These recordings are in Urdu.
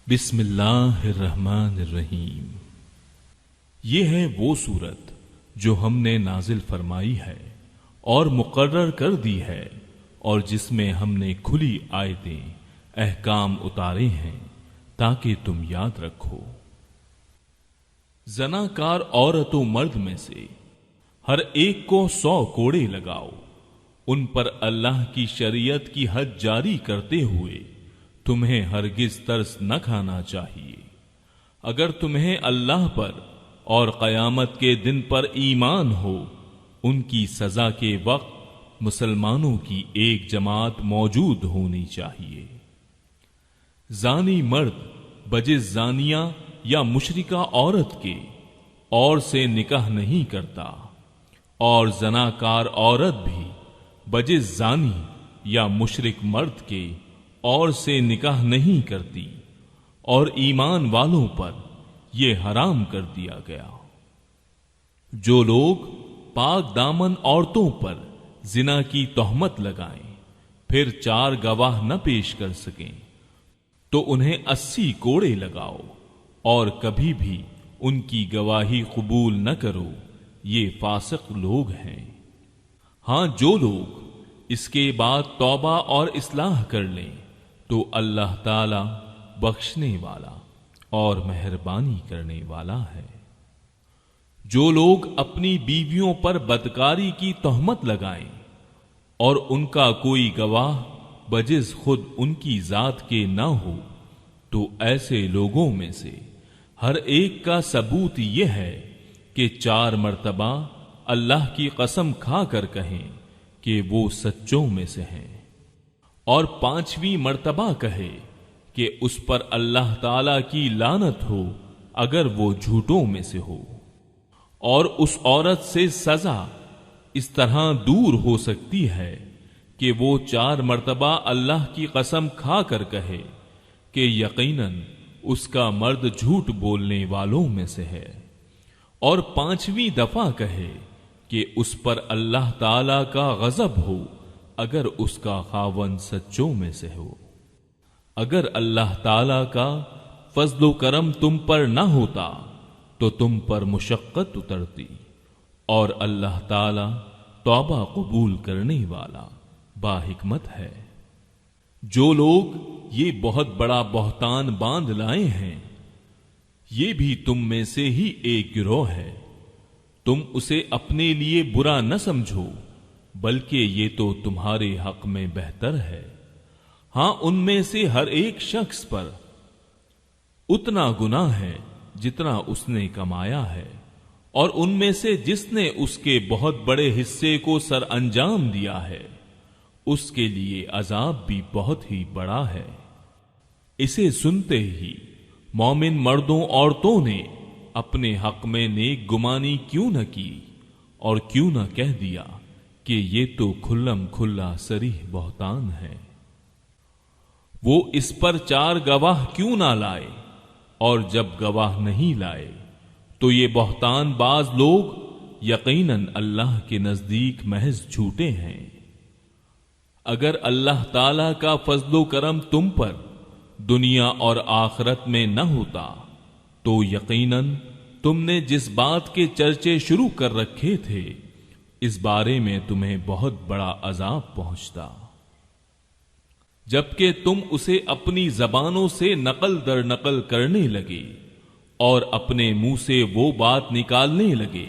بسم اللہ الرحمن الرحیم۔ یہ ہے وہ سورت جو ہم نے نازل فرمائی ہے اور مقرر کر دی ہے، اور جس میں ہم نے کھلی آیتیں احکام اتارے ہیں تاکہ تم یاد رکھو۔ زناکار عورت و مرد میں سے ہر ایک کو 100 کوڑے لگاؤ، ان پر اللہ کی شریعت کی حد جاری کرتے ہوئے تمہیں ہرگز ترس نہ کھانا چاہیے۔ اگر تمہیں اللہ پر اور قیامت کے دن پر ایمان ہو، ان کی سزا کے وقت مسلمانوں کی ایک جماعت موجود ہونی چاہیے۔ زانی مرد بجز زانیہ یا مشرکہ عورت کے اور سے نکاح نہیں کرتا، اور زناکار عورت بھی بجز زانی یا مشرک مرد کے اور سے نکاح نہیں کرتی، اور ایمان والوں پر یہ حرام کر دیا گیا۔ جو لوگ پاک دامن عورتوں پر زنا کی تہمت لگائیں پھر 4 گواہ نہ پیش کر سکیں تو انہیں 80 کوڑے لگاؤ، اور کبھی بھی ان کی گواہی قبول نہ کرو، یہ فاسق لوگ ہیں۔ ہاں، جو لوگ اس کے بعد توبہ اور اصلاح کر لیں تو اللہ تعالی بخشنے والا اور مہربانی کرنے والا ہے۔ جو لوگ اپنی بیویوں پر بدکاری کی تہمت لگائیں اور ان کا کوئی گواہ بجز خود ان کی ذات کے نہ ہو، تو ایسے لوگوں میں سے ہر ایک کا ثبوت یہ ہے کہ 4 مرتبہ اللہ کی قسم کھا کر کہیں کہ وہ سچوں میں سے ہیں، اور 5ویں مرتبہ کہے کہ اس پر اللہ تعالی کی لعنت ہو اگر وہ جھوٹوں میں سے ہو۔ اور اس عورت سے سزا اس طرح دور ہو سکتی ہے کہ وہ 4 مرتبہ اللہ کی قسم کھا کر کہے کہ یقیناً اس کا مرد جھوٹ بولنے والوں میں سے ہے، اور 5ویں دفعہ کہے کہ اس پر اللہ تعالی کا غضب ہو اگر اس کا خاوند سچوں میں سے ہو۔ اگر اللہ تعالی کا فضل و کرم تم پر نہ ہوتا تو تم پر مشقت اترتی، اور اللہ تعالی توبہ قبول کرنے والا باحکمت ہے۔ جو لوگ یہ بہت بڑا بہتان باندھ لائے ہیں، یہ بھی تم میں سے ہی ایک گروہ ہے۔ تم اسے اپنے لیے برا نہ سمجھو، بلکہ یہ تو تمہارے حق میں بہتر ہے۔ ہاں، ان میں سے ہر ایک شخص پر اتنا گناہ ہے جتنا اس نے کمایا ہے، اور ان میں سے جس نے اس کے بہت بڑے حصے کو سر انجام دیا ہے، اس کے لیے عذاب بھی بہت ہی بڑا ہے۔ اسے سنتے ہی مومن مردوں عورتوں نے اپنے حق میں نیک گمانی کیوں نہ کی، اور کیوں نہ کہہ دیا کہ یہ تو کھلم کھلا صریح بہتان ہے۔ وہ اس پر 4 گواہ کیوں نہ لائے، اور جب گواہ نہیں لائے تو یہ بہتان باز لوگ یقیناً اللہ کے نزدیک محض جھوٹے ہیں۔ اگر اللہ تعالی کا فضل و کرم تم پر دنیا اور آخرت میں نہ ہوتا تو یقیناً تم نے جس بات کے چرچے شروع کر رکھے تھے اس بارے میں تمہیں بہت بڑا عذاب پہنچتا، جبکہ تم اسے اپنی زبانوں سے نقل در نقل کرنے لگے اور اپنے منہ سے وہ بات نکالنے لگے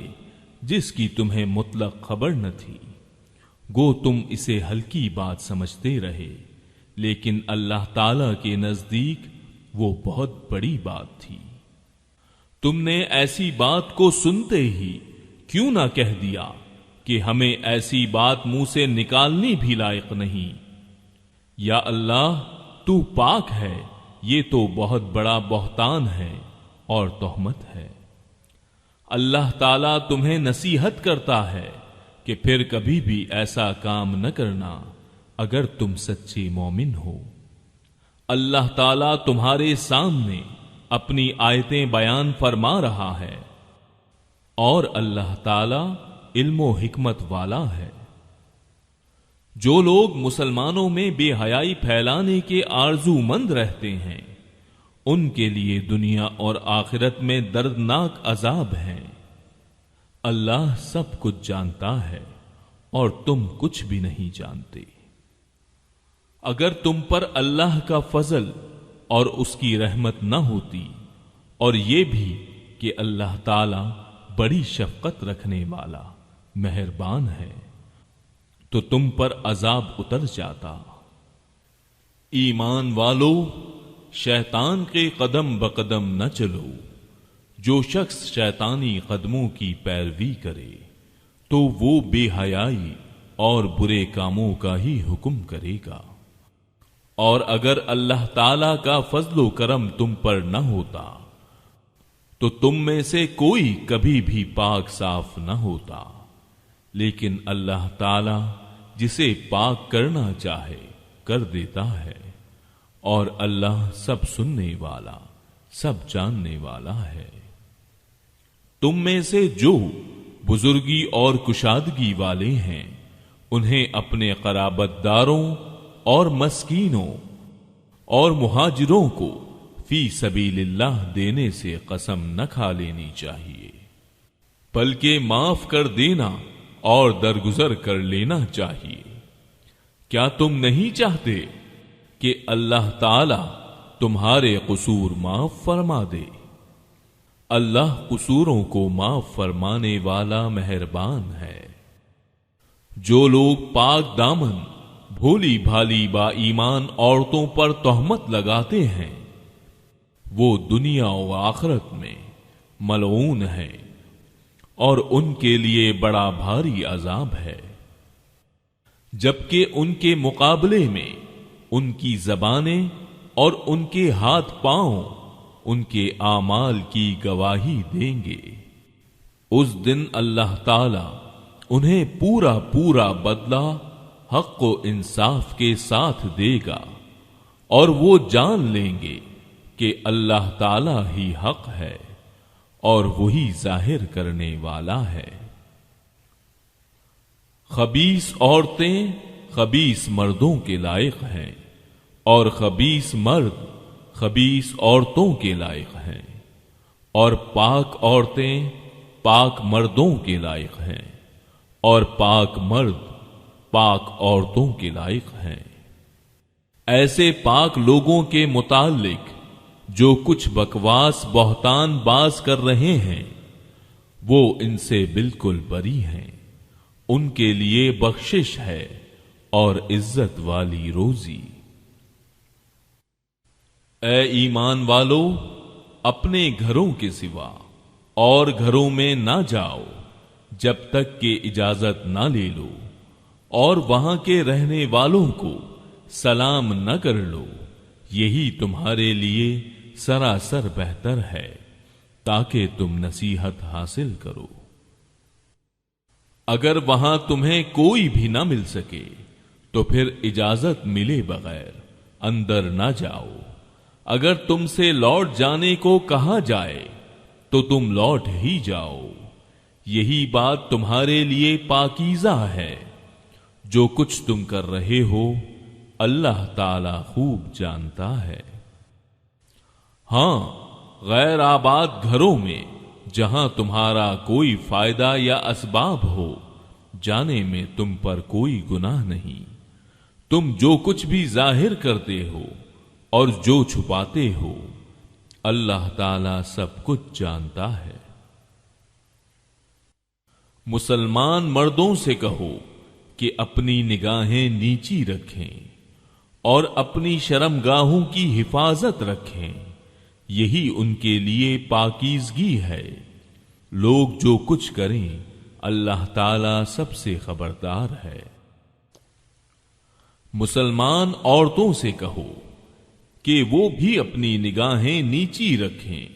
جس کی تمہیں مطلق خبر نہ تھی۔ گو تم اسے ہلکی بات سمجھتے رہے، لیکن اللہ تعالی کے نزدیک وہ بہت بڑی بات تھی۔ تم نے ایسی بات کو سنتے ہی کیوں نہ کہہ دیا کہ ہمیں ایسی بات منہ سے نکالنی بھی لائق نہیں۔ یا اللہ، تو پاک ہے، یہ تو بہت بڑا بہتان ہے اور تہمت ہے۔ اللہ تعالیٰ تمہیں نصیحت کرتا ہے کہ پھر کبھی بھی ایسا کام نہ کرنا اگر تم سچے مومن ہو۔ اللہ تعالیٰ تمہارے سامنے اپنی آیتیں بیان فرما رہا ہے، اور اللہ تعالیٰ علم و حکمت والا ہے۔ جو لوگ مسلمانوں میں بے حیائی پھیلانے کے آرزو مند رہتے ہیں ان کے لیے دنیا اور آخرت میں دردناک عذاب ہیں۔ اللہ سب کچھ جانتا ہے اور تم کچھ بھی نہیں جانتے۔ اگر تم پر اللہ کا فضل اور اس کی رحمت نہ ہوتی، اور یہ بھی کہ اللہ تعالی بڑی شفقت رکھنے والا مہربان ہے، تو تم پر عذاب اتر جاتا۔ ایمان والو، شیطان کے قدم بقدم نہ چلو۔ جو شخص شیطانی قدموں کی پیروی کرے تو وہ بے حیائی اور برے کاموں کا ہی حکم کرے گا۔ اور اگر اللہ تعالی کا فضل و کرم تم پر نہ ہوتا تو تم میں سے کوئی کبھی بھی پاک صاف نہ ہوتا، لیکن اللہ تعالی جسے پاک کرنا چاہے کر دیتا ہے، اور اللہ سب سننے والا سب جاننے والا ہے۔ تم میں سے جو بزرگی اور کشادگی والے ہیں انہیں اپنے قرابت داروں اور مسکینوں اور مہاجروں کو فی سبیل اللہ دینے سے قسم نہ کھا لینی چاہیے، بلکہ معاف کر دینا اور درگزر کر لینا چاہیے۔ کیا تم نہیں چاہتے کہ اللہ تعالی تمہارے قصور معاف فرما دے؟ اللہ قصوروں کو معاف فرمانے والا مہربان ہے۔ جو لوگ پاک دامن بھولی بھالی با ایمان عورتوں پر تہمت لگاتے ہیں وہ دنیا و آخرت میں ملعون ہیں، اور ان کے لیے بڑا بھاری عذاب ہے۔ جبکہ ان کے مقابلے میں ان کی زبانیں اور ان کے ہاتھ پاؤں ان کے اعمال کی گواہی دیں گے۔ اس دن اللہ تعالی انہیں پورا پورا بدلہ حق و انصاف کے ساتھ دے گا، اور وہ جان لیں گے کہ اللہ تعالی ہی حق ہے اور وہی ظاہر کرنے والا ہے۔ خبیث عورتیں خبیث مردوں کے لائق ہیں، اور خبیث مرد خبیث عورتوں کے لائق ہیں، اور پاک عورتیں پاک مردوں کے لائق ہیں، اور پاک مرد پاک عورتوں کے لائق ہیں۔ ایسے پاک لوگوں کے متعلق جو کچھ بکواس بہتان باز کر رہے ہیں وہ ان سے بالکل بری ہیں، ان کے لیے بخشش ہے اور عزت والی روزی۔ اے ایمان والو، اپنے گھروں کے سوا اور گھروں میں نہ جاؤ جب تک کہ اجازت نہ لے لو، اور وہاں کے رہنے والوں کو سلام نہ کر لو، یہی تمہارے لیے سراسر بہتر ہے تاکہ تم نصیحت حاصل کرو۔ اگر وہاں تمہیں کوئی بھی نہ مل سکے تو پھر اجازت ملے بغیر اندر نہ جاؤ۔ اگر تم سے لوٹ جانے کو کہا جائے تو تم لوٹ ہی جاؤ، یہی بات تمہارے لیے پاکیزہ ہے۔ جو کچھ تم کر رہے ہو اللہ تعالی خوب جانتا ہے۔ ہاں، غیر آباد گھروں میں جہاں تمہارا کوئی فائدہ یا اسباب ہو جانے میں تم پر کوئی گناہ نہیں۔ تم جو کچھ بھی ظاہر کرتے ہو اور جو چھپاتے ہو اللہ تعالی سب کچھ جانتا ہے۔ مسلمان مردوں سے کہو کہ اپنی نگاہیں نیچی رکھیں اور اپنی شرمگاہوں کی حفاظت رکھیں، یہی ان کے لیے پاکیزگی ہے۔ لوگ جو کچھ کریں اللہ تعالی سب سے خبردار ہے۔ مسلمان عورتوں سے کہو کہ وہ بھی اپنی نگاہیں نیچی رکھیں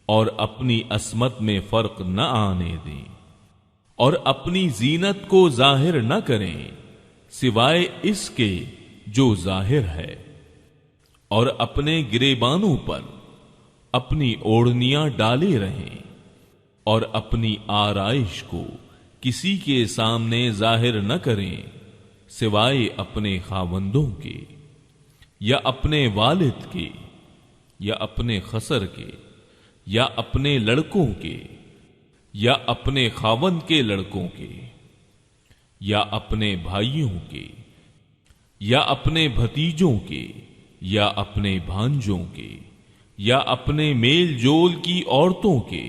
اور اپنی عصمت میں فرق نہ آنے دیں، اور اپنی زینت کو ظاہر نہ کریں سوائے اس کے جو ظاہر ہے، اور اپنے گریبانوں پر اپنی اوڑھنیاں ڈالے رہیں، اور اپنی آرائش کو کسی کے سامنے ظاہر نہ کریں سوائے اپنے خاوندوں کے یا اپنے والد کے یا اپنے خسر کے یا اپنے لڑکوں کے یا اپنے خاوند کے لڑکوں کے یا اپنے بھائیوں کے یا اپنے بھتیجوں کے یا اپنے بھانجوں کے یا اپنے میل جول کی عورتوں کے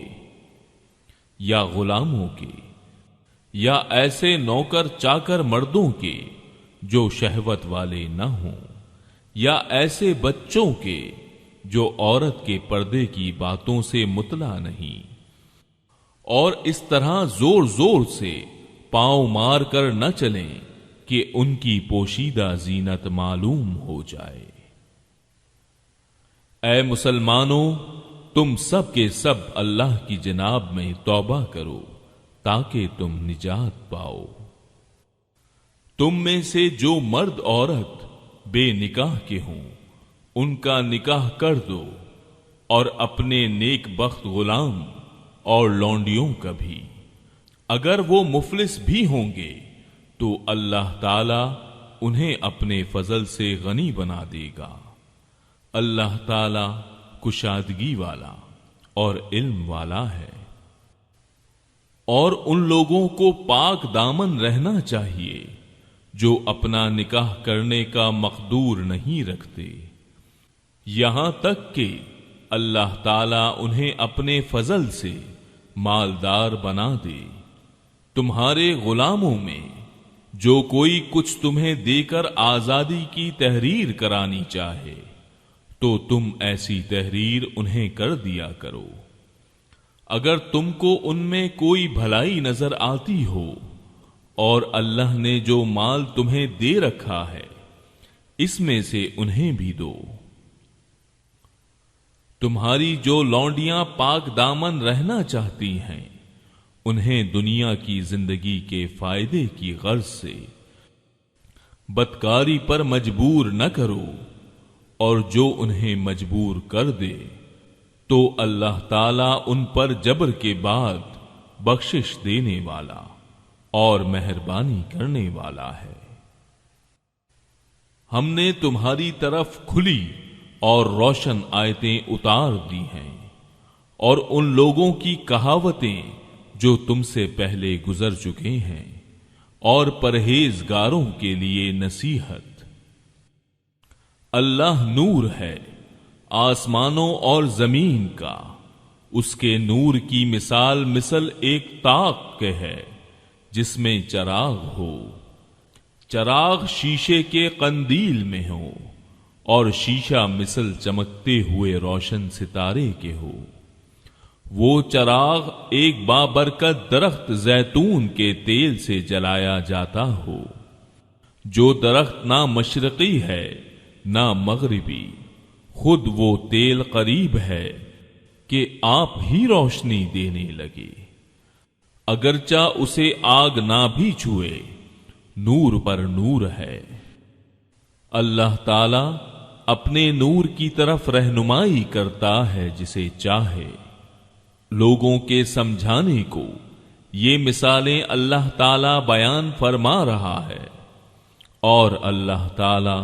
یا غلاموں کے یا ایسے نوکر چاکر مردوں کے جو شہوت والے نہ ہوں یا ایسے بچوں کے جو عورت کے پردے کی باتوں سے مطلع نہیں، اور اس طرح زور زور سے پاؤں مار کر نہ چلیں کہ ان کی پوشیدہ زینت معلوم ہو جائے۔ اے مسلمانوں، تم سب کے سب اللہ کی جناب میں توبہ کرو تاکہ تم نجات پاؤ۔ تم میں سے جو مرد عورت بے نکاح کے ہوں ان کا نکاح کر دو، اور اپنے نیک بخت غلام اور لونڈیوں کا بھی، اگر وہ مفلس بھی ہوں گے تو اللہ تعالی انہیں اپنے فضل سے غنی بنا دے گا۔ اللہ تعالی کشادگی والا اور علم والا ہے۔ اور ان لوگوں کو پاک دامن رہنا چاہیے جو اپنا نکاح کرنے کا مقدور نہیں رکھتے، یہاں تک کہ اللہ تعالی انہیں اپنے فضل سے مالدار بنا دے۔ تمہارے غلاموں میں جو کوئی کچھ تمہیں دے کر آزادی کی تحریر کرانی چاہے تو تم ایسی تحریر انہیں کر دیا کرو۔ اگر تم کو ان میں کوئی بھلائی نظر آتی ہو اور اللہ نے جو مال تمہیں دے رکھا ہے اس میں سے انہیں بھی دو۔ تمہاری جو لونڈیاں پاک دامن رہنا چاہتی ہیں انہیں دنیا کی زندگی کے فائدے کی غرض سے بدکاری پر مجبور نہ کرو، اور جو انہیں مجبور کر دے تو اللہ تعالیٰ ان پر جبر کے بعد بخشش دینے والا اور مہربانی کرنے والا ہے۔ ہم نے تمہاری طرف کھلی اور روشن آیتیں اتار دی ہیں، اور ان لوگوں کی کہاوتیں جو تم سے پہلے گزر چکے ہیں، اور پرہیزگاروں کے لیے نصیحت۔ اللہ نور ہے آسمانوں اور زمین کا، اس کے نور کی مثل ایک طاق کے ہے جس میں چراغ ہو، چراغ شیشے کے قندیل میں ہو اور شیشہ مثل چمکتے ہوئے روشن ستارے کے ہو۔ وہ چراغ ایک بابرکت درخت زیتون کے تیل سے جلایا جاتا ہو، جو درخت نہ مشرقی ہے نہ مغربی، خود وہ تیل قریب ہے کہ آپ ہی روشنی دینے لگے، اگرچہ اسے آگ نہ بھی چھوئے، نور پر نور ہے۔ اللہ تعالی اپنے نور کی طرف رہنمائی کرتا ہے جسے چاہے۔ لوگوں کے سمجھانے کو یہ مثالیں اللہ تعالی بیان فرما رہا ہے، اور اللہ تعالی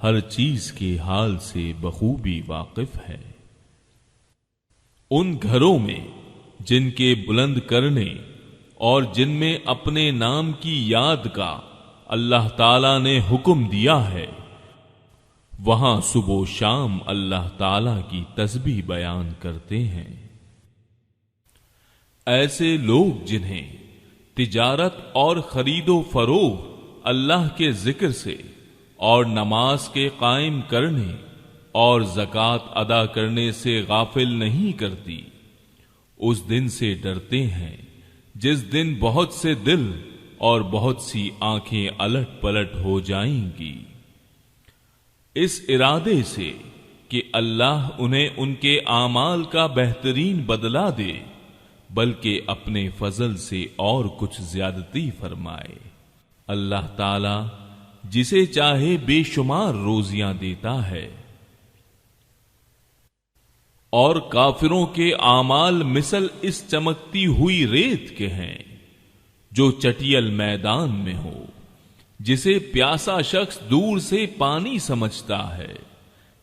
ہر چیز کے حال سے بخوبی واقف ہے۔ ان گھروں میں جن کے بلند کرنے اور جن میں اپنے نام کی یاد کا اللہ تعالی نے حکم دیا ہے، وہاں صبح و شام اللہ تعالی کی تسبیح بیان کرتے ہیں۔ ایسے لوگ جنہیں تجارت اور خرید و فروخت اللہ کے ذکر سے اور نماز کے قائم کرنے اور زکوٰۃ ادا کرنے سے غافل نہیں کرتی، اس دن سے ڈرتے ہیں جس دن بہت سے دل اور بہت سی آنکھیں الٹ پلٹ ہو جائیں گی، اس ارادے سے کہ اللہ انہیں ان کے اعمال کا بہترین بدلہ دے، بلکہ اپنے فضل سے اور کچھ زیادتی فرمائے۔ اللہ تعالی جسے چاہے بے شمار روزیاں دیتا ہے، اور کافروں کے اعمال مثل اس چمکتی ہوئی ریت کے ہیں جو چٹیل میدان میں ہو، جسے پیاسا شخص دور سے پانی سمجھتا ہے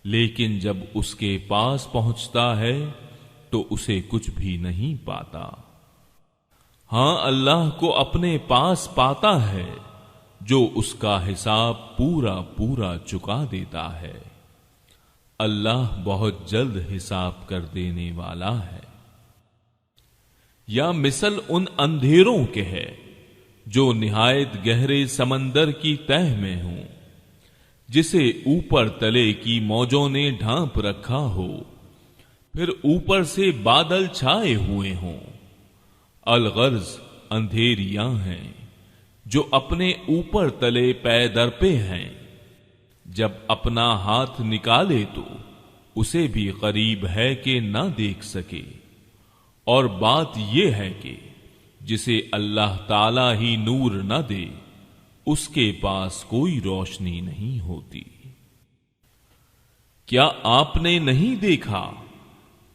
لیکن جب اس کے پاس پہنچتا ہے تو اسے کچھ بھی نہیں پاتا۔ ہاں اللہ کو اپنے پاس پاتا ہے جو اس کا حساب پورا پورا چکا دیتا ہے۔ اللہ بہت جلد حساب کر دینے والا ہے۔ یا مثل ان اندھیروں کے ہے جو نہایت گہرے سمندر کی تہ میں ہوں، جسے اوپر تلے کی موجوں نے ڈھانپ رکھا ہو، پھر اوپر سے بادل چھائے ہوئے ہوں۔ الغرض اندھیریاں ہیں جو اپنے اوپر تلے پے در پہ ہیں، جب اپنا ہاتھ نکالے تو اسے بھی قریب ہے کہ نہ دیکھ سکے۔ اور بات یہ ہے کہ جسے اللہ تعالی ہی نور نہ دے اس کے پاس کوئی روشنی نہیں ہوتی۔ کیا آپ نے نہیں دیکھا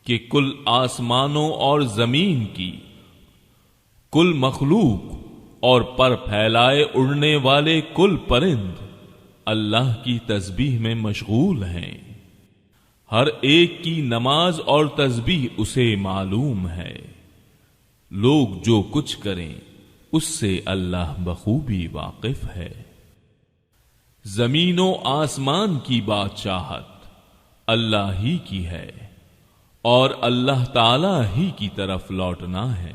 کہ کل آسمانوں اور زمین کی کل مخلوق اور پر پھیلائے اڑنے والے کل پرند اللہ کی تسبیح میں مشغول ہیں؟ ہر ایک کی نماز اور تسبیح اسے معلوم ہے۔ لوگ جو کچھ کریں اس سے اللہ بخوبی واقف ہے۔ زمین و آسمان کی بادشاہت اللہ ہی کی ہے اور اللہ تعالی ہی کی طرف لوٹنا ہے۔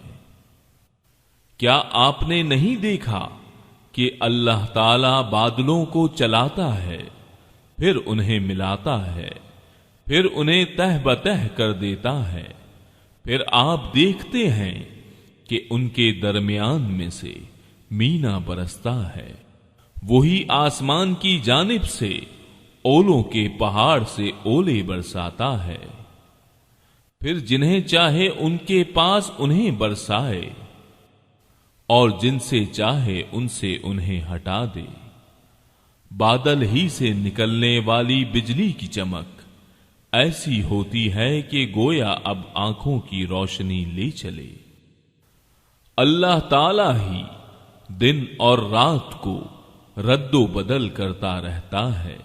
کیا آپ نے نہیں دیکھا کہ اللہ تعالی بادلوں کو چلاتا ہے، پھر انہیں ملاتا ہے، پھر انہیں تہ بتہ کر دیتا ہے، پھر آپ دیکھتے ہیں کہ ان کے درمیان میں سے مینا برستا ہے۔ وہی آسمان کی جانب سے اولوں کے پہاڑ سے اولے برساتا ہے، پھر جنہیں چاہے ان کے پاس انہیں برسائے اور جن سے چاہے ان سے انہیں ہٹا دے۔ بادل ہی سے نکلنے والی بجلی کی چمک ایسی ہوتی ہے کہ گویا اب آنکھوں کی روشنی لے چلے۔ اللہ تعالی ہی دن اور رات کو رد و بدل کرتا رہتا ہے۔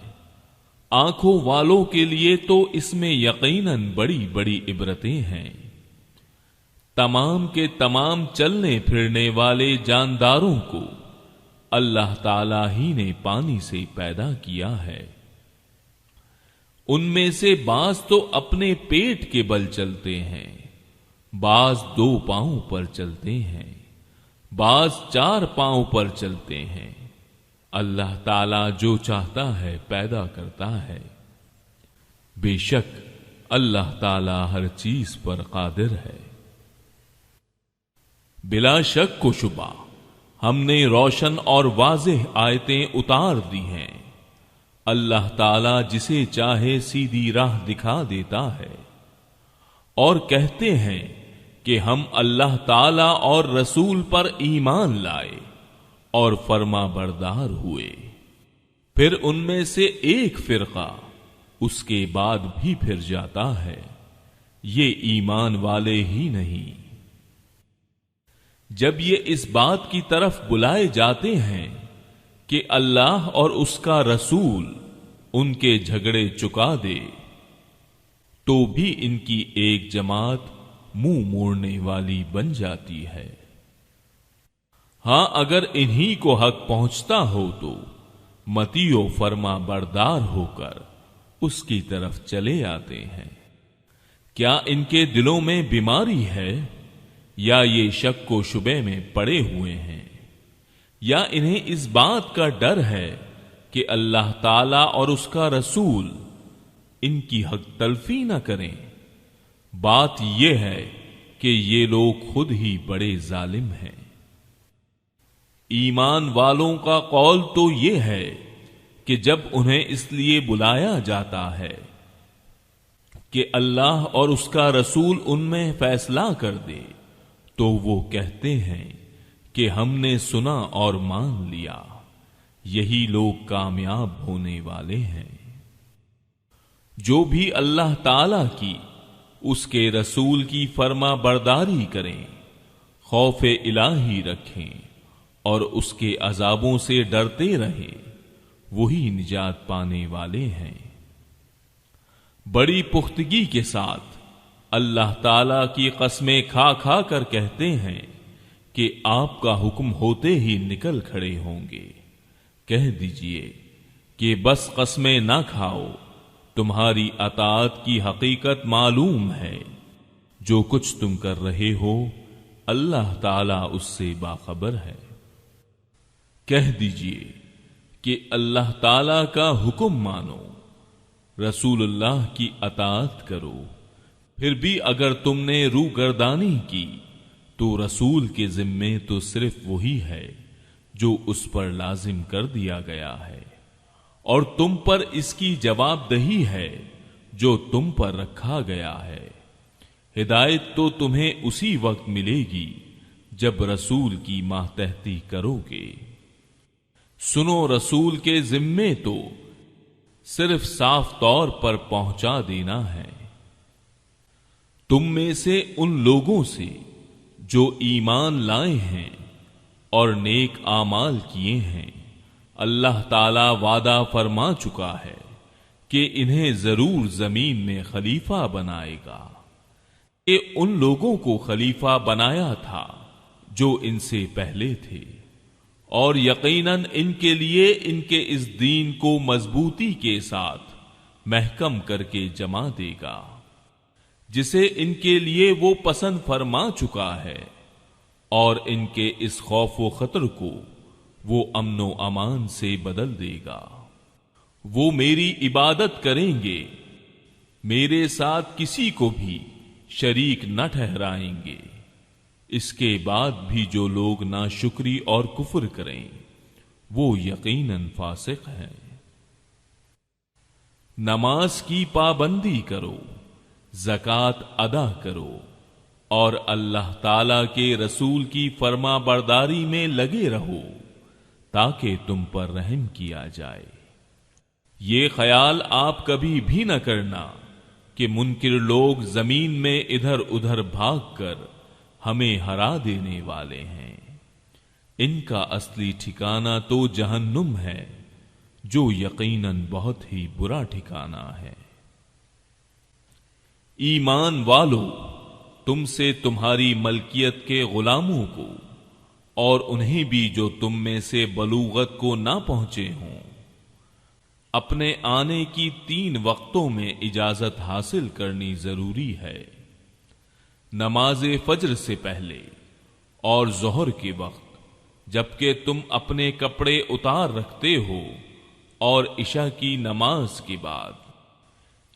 آنکھوں والوں کے لیے تو اس میں یقیناً بڑی بڑی عبرتیں ہیں۔ تمام کے تمام چلنے پھرنے والے جانداروں کو اللہ تعالی ہی نے پانی سے پیدا کیا ہے۔ ان میں سے بعض تو اپنے پیٹ کے بل چلتے ہیں، بعض 2 پاؤں پر چلتے ہیں، بعض 4 پاؤں پر چلتے ہیں۔ اللہ تعالی جو چاہتا ہے پیدا کرتا ہے۔ بے شک اللہ تعالی ہر چیز پر قادر ہے۔ بلا شک و شبہ ہم نے روشن اور واضح آیتیں اتار دی ہیں۔ اللہ تعالی جسے چاہے سیدھی راہ دکھا دیتا ہے، اور کہتے ہیں کہ ہم اللہ تعالی اور رسول پر ایمان لائے اور فرما بردار ہوئے، پھر ان میں سے ایک فرقہ اس کے بعد بھی پھر جاتا ہے، یہ ایمان والے ہی نہیں۔ جب یہ اس بات کی طرف بلائے جاتے ہیں کہ اللہ اور اس کا رسول ان کے جھگڑے چکا دے، تو بھی ان کی ایک جماعت منہ موڑنے والی بن جاتی ہے۔ ہاں اگر انہی کو حق پہنچتا ہو تو متی و فرما بردار ہو کر اس کی طرف چلے آتے ہیں۔ کیا ان کے دلوں میں بیماری ہے یا یہ شک و شبے میں پڑے ہوئے ہیں، یا انہیں اس بات کا ڈر ہے کہ اللہ تعالی اور اس کا رسول ان کی حق تلفی نہ کریں؟ بات یہ ہے کہ یہ لوگ خود ہی بڑے ظالم ہیں۔ ایمان والوں کا قول تو یہ ہے کہ جب انہیں اس لیے بلایا جاتا ہے کہ اللہ اور اس کا رسول ان میں فیصلہ کر دے، تو وہ کہتے ہیں کہ ہم نے سنا اور مان لیا۔ یہی لوگ کامیاب ہونے والے ہیں۔ جو بھی اللہ تعالی کی، اس کے رسول کی فرما برداری کریں، خوف الہی رکھیں اور اس کے عذابوں سے ڈرتے رہیں، وہی نجات پانے والے ہیں۔ بڑی پختگی کے ساتھ اللہ تعالی کی قسمیں کھا کھا کر کہتے ہیں کہ آپ کا حکم ہوتے ہی نکل کھڑے ہوں گے۔ کہہ دیجئے کہ بس قسمیں نہ کھاؤ، تمہاری اطاعت کی حقیقت معلوم ہے، جو کچھ تم کر رہے ہو اللہ تعالی اس سے باخبر ہے۔ کہہ دیجئے کہ اللہ تعالی کا حکم مانو، رسول اللہ کی اطاعت کرو، پھر بھی اگر تم نے روگردانی کی تو رسول کے ذمے تو صرف وہی ہے جو اس پر لازم کر دیا گیا ہے، اور تم پر اس کی جواب دہی ہے جو تم پر رکھا گیا ہے۔ ہدایت تو تمہیں اسی وقت ملے گی جب رسول کی ماتحتی کرو گے۔ سنو، رسول کے ذمے تو صرف صاف طور پر پہنچا دینا ہے۔ تم میں سے ان لوگوں سے جو ایمان لائے ہیں اور نیک اعمال کیے ہیں، اللہ تعالی وعدہ فرما چکا ہے کہ انہیں ضرور زمین میں خلیفہ بنائے گا۔ کہ ان لوگوں کو خلیفہ بنایا تھا جو ان سے پہلے تھے، اور یقیناً ان کے لیے ان کے اس دین کو مضبوطی کے ساتھ محکم کر کے جمع دے گا، جسے ان کے لیے وہ پسند فرما چکا ہے، اور ان کے اس خوف و خطر کو وہ امن و امان سے بدل دے گا۔ وہ میری عبادت کریں گے، میرے ساتھ کسی کو بھی شریک نہ ٹھہرائیں گے۔ اس کے بعد بھی جو لوگ ناشکری اور کفر کریں وہ یقیناً فاسق ہیں۔ نماز کی پابندی کرو، زکوٰۃ ادا کرو، اور اللہ تعالی کے رسول کی فرما برداری میں لگے رہو تاکہ تم پر رحم کیا جائے۔ یہ خیال آپ کبھی بھی نہ کرنا کہ منکر لوگ زمین میں ادھر ادھر بھاگ کر ہمیں ہرا دینے والے ہیں۔ ان کا اصلی ٹھکانہ تو جہنم ہے، جو یقیناً بہت ہی برا ٹھکانہ ہے۔ ایمان والو، تم سے تمہاری ملکیت کے غلاموں کو اور انہیں بھی جو تم میں سے بلوغت کو نہ پہنچے ہوں، اپنے آنے کی 3 وقتوں میں اجازت حاصل کرنی ضروری ہے۔ نماز فجر سے پہلے اور ظہر کے وقت، جبکہ تم اپنے کپڑے اتار رکھتے ہو، اور عشاء کی نماز کے بعد۔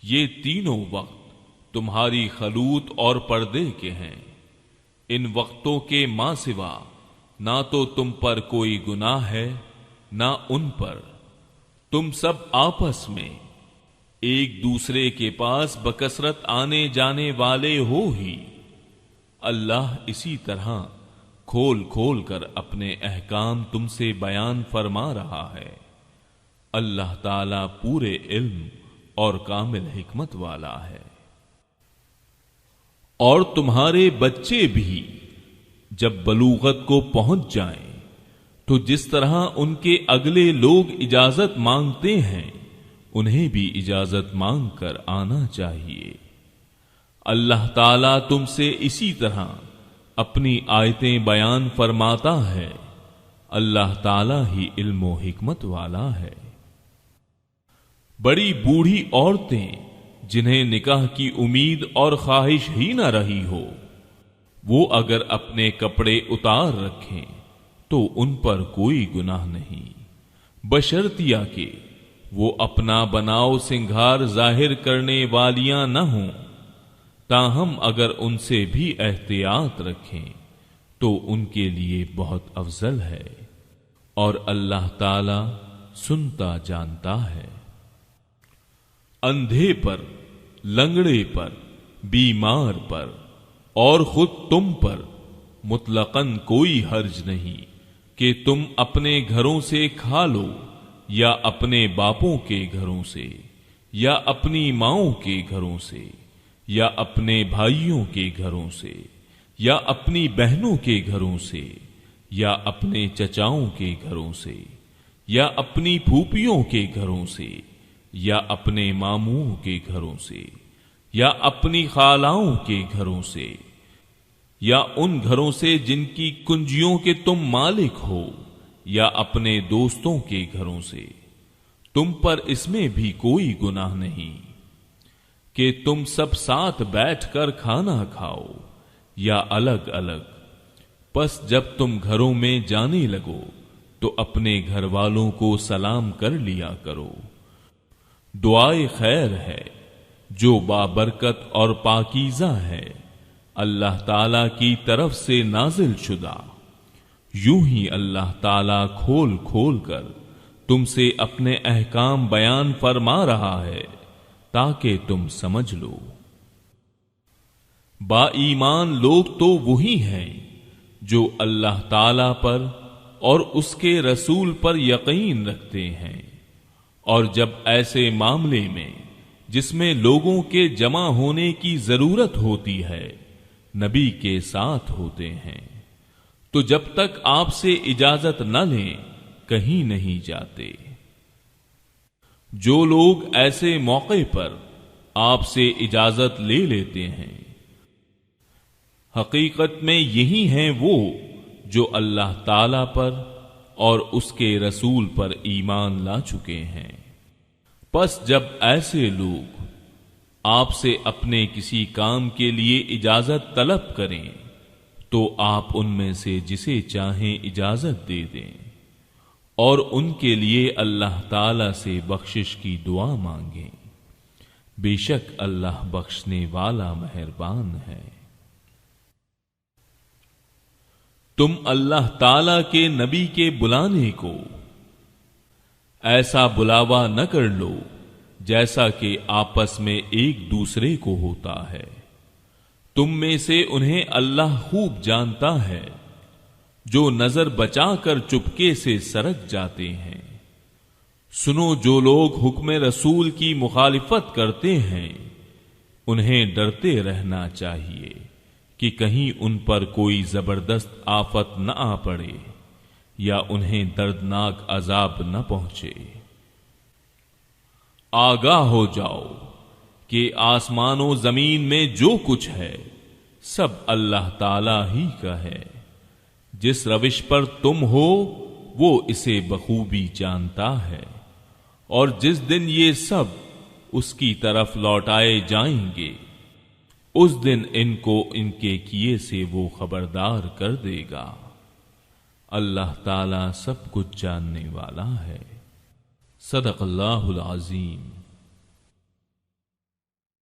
یہ تینوں وقت تمہاری خلوت اور پردے کے ہیں۔ ان وقتوں کے ماں سوا نہ تو تم پر کوئی گناہ ہے نہ ان پر۔ تم سب آپس میں ایک دوسرے کے پاس بکثرت آنے جانے والے ہو ہی۔ اللہ اسی طرح کھول کھول کر اپنے احکام تم سے بیان فرما رہا ہے۔ اللہ تعالی پورے علم اور کامل حکمت والا ہے۔ اور تمہارے بچے بھی جب بلوغت کو پہنچ جائیں تو جس طرح ان کے اگلے لوگ اجازت مانگتے ہیں انہیں بھی اجازت مانگ کر آنا چاہیے۔ اللہ تعالیٰ تم سے اسی طرح اپنی آیتیں بیان فرماتا ہے۔ اللہ تعالیٰ ہی علم و حکمت والا ہے۔ بڑی بوڑھی عورتیں جنہیں نکاح کی امید اور خواہش ہی نہ رہی ہو، وہ اگر اپنے کپڑے اتار رکھیں تو ان پر کوئی گناہ نہیں، بشرطیہ کہ وہ اپنا بناؤ سنگھار ظاہر کرنے والیاں نہ ہوں۔ تاہم اگر ان سے بھی احتیاط رکھیں تو ان کے لیے بہت افضل ہے، اور اللہ تعالی سنتا جانتا ہے۔ اندھے پر، لنگڑے پر، بیمار پر اور خود تم پر مطلقاً کوئی حرج نہیں کہ تم اپنے گھروں سے کھا لو، یا اپنے باپوں کے گھروں سے، یا اپنی ماؤں کے گھروں سے، یا اپنے بھائیوں کے گھروں سے، یا اپنی بہنوں کے گھروں سے، یا اپنے چچاؤں کے گھروں سے، یا اپنی پھوپھیوں کے گھروں سے، یا اپنے ماموں کے گھروں سے یا اپنی خالاؤں کے گھروں سے یا ان گھروں سے جن کی کنجیوں کے تم مالک ہو یا اپنے دوستوں کے گھروں سے، تم پر اس میں بھی کوئی گناہ نہیں کہ تم سب ساتھ بیٹھ کر کھانا کھاؤ یا الگ الگ۔ پس جب تم گھروں میں جانے لگو تو اپنے گھر والوں کو سلام کر لیا کرو۔ دعائے خیر ہے جو بابرکت اور پاکیزہ ہے، اللہ تعالی کی طرف سے نازل شدہ۔ یوں ہی اللہ تعالی کھول کھول کر تم سے اپنے احکام بیان فرما رہا ہے تاکہ تم سمجھ لو۔ با ایمان لوگ تو وہی ہیں جو اللہ تعالی پر اور اس کے رسول پر یقین رکھتے ہیں، اور جب ایسے معاملے میں جس میں لوگوں کے جمع ہونے کی ضرورت ہوتی ہے نبی کے ساتھ ہوتے ہیں تو جب تک آپ سے اجازت نہ لیں کہیں نہیں جاتے۔ جو لوگ ایسے موقع پر آپ سے اجازت لے لیتے ہیں حقیقت میں یہی ہیں وہ جو اللہ تعالی پر اور اس کے رسول پر ایمان لا چکے ہیں۔ پس جب ایسے لوگ آپ سے اپنے کسی کام کے لیے اجازت طلب کریں تو آپ ان میں سے جسے چاہیں اجازت دے دیں اور ان کے لیے اللہ تعالی سے بخشش کی دعا مانگیں، بے شک اللہ بخشنے والا مہربان ہے۔ تم اللہ تعالی کے نبی کے بلانے کو ایسا بلاوا نہ کر لو جیسا کہ آپس میں ایک دوسرے کو ہوتا ہے، تم میں سے انہیں اللہ خوب جانتا ہے جو نظر بچا کر چپکے سے سرک جاتے ہیں۔ سنو، جو لوگ حکم رسول کی مخالفت کرتے ہیں انہیں ڈرتے رہنا چاہیے کہ کہیں ان پر کوئی زبردست آفت نہ آ پڑے یا انہیں دردناک عذاب نہ پہنچے۔ آگاہ ہو جاؤ کہ آسمان و زمین میں جو کچھ ہے سب اللہ تعالی ہی کا ہے۔ جس روش پر تم ہو وہ اسے بخوبی جانتا ہے، اور جس دن یہ سب اس کی طرف لوٹائے جائیں گے اس دن ان کو ان کے کیے سے وہ خبردار کر دے گا۔ اللہ تعالی سب کچھ جاننے والا ہے۔ صدق اللہ العظیم۔